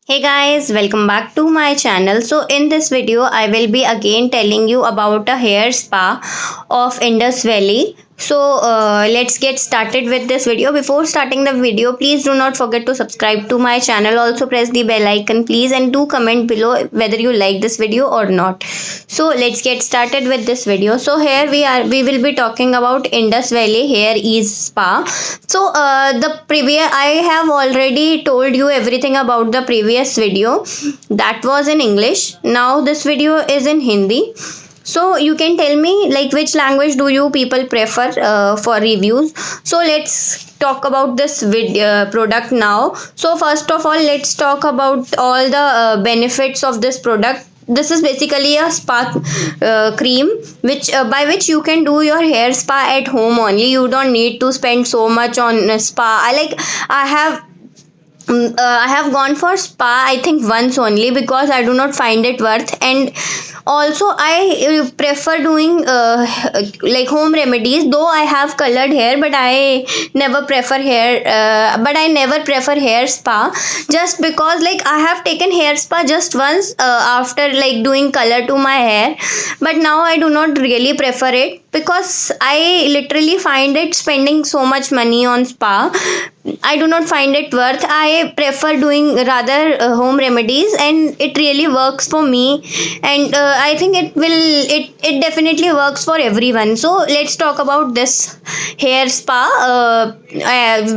Hey guys, welcome back to my channel. So in this video, I will be again telling you about a hair spa of Indus Valley. So let's get started with this video. Before starting the video, please do not forget to subscribe to my channel. Also press the bell icon please and do comment below whether you like this video or not. So let's get started with this video. So here we will be talking about Indus Valley Hair Ease Spa. So the previous I have already told you everything about the previous video that was in English. Now this video is in Hindi. So you can tell me like which language do you people prefer for reviews. So let's talk about this video product now. So first of all, let's talk about all the benefits of this product. This is basically a spa cream which by which you can do your hair spa at home only. You don't need to spend so much on a spa. I have gone for spa I think once only because I do not find it worth, and also I prefer doing like home remedies. Though I have colored hair, but I never prefer hair spa, just because like I have taken hair spa just once after like doing color to my hair, but now I do not really prefer it because I literally find it spending so much money on spa. I do not find it worth. I prefer doing rather home remedies, and it really works for me. And I think it definitely works for everyone. So let's talk about this hair spa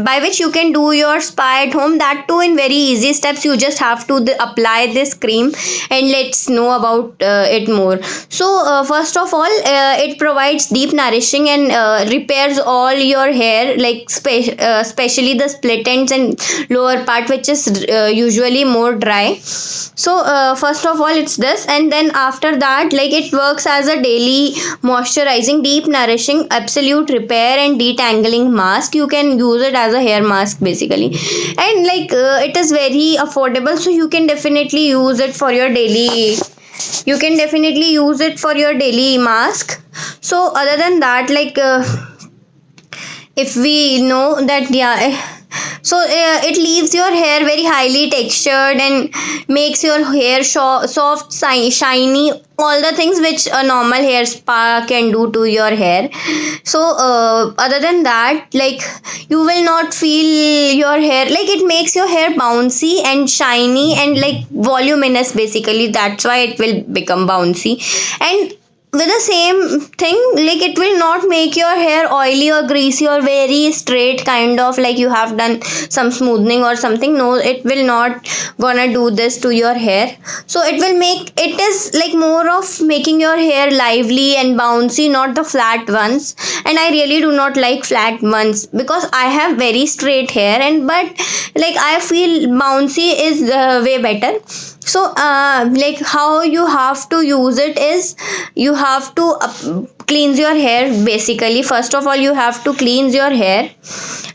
by which you can do your spa at home. That too in very easy steps. You just have to apply this cream, and let's know about it more. So first of all, it provides deep nourishing and repairs all your hair, like especially the split ends and lower part, which is usually more dry. So first of all it's this, and then after that, like it works as a daily moisturizing, deep nourishing, absolute repair and detangling mask. You can use it as a hair mask basically, and like it is very affordable, so you can definitely use it for your daily mask. So other than that, like if we know that, so it leaves your hair very highly textured and makes your hair soft, shiny, all the things which a normal hair spa can do to your hair. So other than that, like you will not feel your hair, like it makes your hair bouncy and shiny and like voluminous basically. That's why it will become bouncy. And with the same thing, like it will not make your hair oily or greasy or very straight, kind of like you have done some smoothing or something. No, it will not gonna do this to your hair. So it is like more of making your hair lively and bouncy, not the flat ones. And I really do not like flat ones because I have very straight hair, and but like I feel bouncy is way better. So like how you have to use it is, you have to cleanse your hair basically. First of all, you have to cleanse your hair,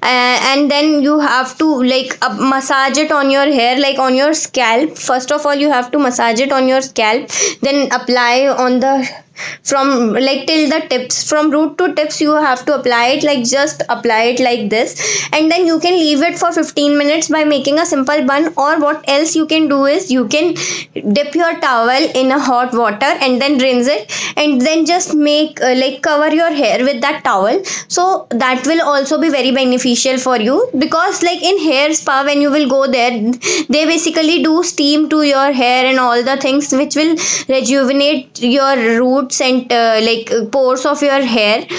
and then you have to like massage it on your hair, like on your scalp. First of all, you have to massage it on your scalp, then apply on the from like till the tips, from root to tips. You have to apply it, like just apply it like this, and then you can leave it for 15 minutes by making a simple bun. Or what else you can do is, you can dip your towel in a hot water and then rinse it, and then just make like cover your hair with that towel. So that will also be very beneficial for you, because like in hair spa, when you will go there, they basically do steam to your hair and all the things which will rejuvenate your roots and like pores of your head.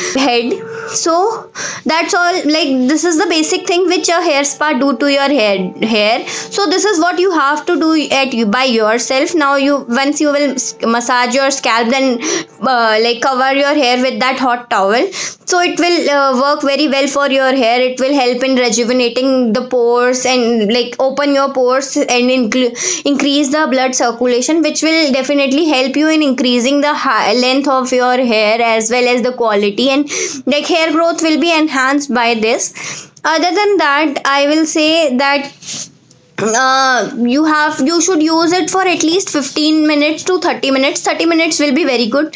So that's all. Like this is the basic thing which a hair spa do to your hair. So this is what you have to do by yourself. Now once you will massage your scalp, then like cover your hair with that hot towel. So it will work very well for your hair. It will help in rejuvenating the pores and like open your pores and increase the blood circulation, which will definitely help you in increasing the length of your hair as well as the quality, and like hair growth will be enhanced by this. Other than that, I will say that you should use it for at least 15 minutes to 30 minutes. 30 minutes will be very good.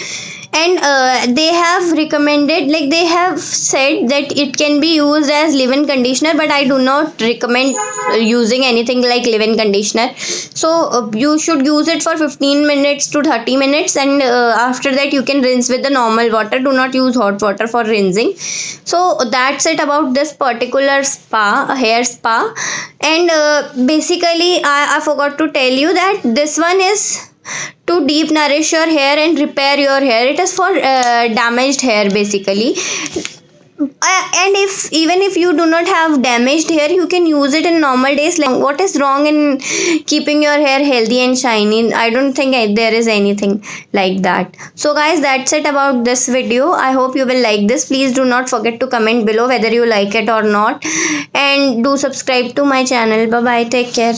And they have recommended, like they have said that it can be used as leave-in conditioner, but I do not recommend using anything like leave-in conditioner. So you should use it for 15 minutes to 30 minutes, and after that you can rinse with the normal water. Do not use hot water for rinsing. So that's it about this particular spa, hair spa. And basically I forgot to tell you that this one is to deep nourish your hair and repair your hair. It is for damaged hair basically. And if even if you do not have damaged hair, you can use it in normal days. Like, what is wrong in keeping your hair healthy and shiny? I don't think there is anything like that. So guys, that's it about this video. I hope you will like this. Please do not forget to comment below whether you like it or not, and do subscribe to my channel. Bye bye, take care.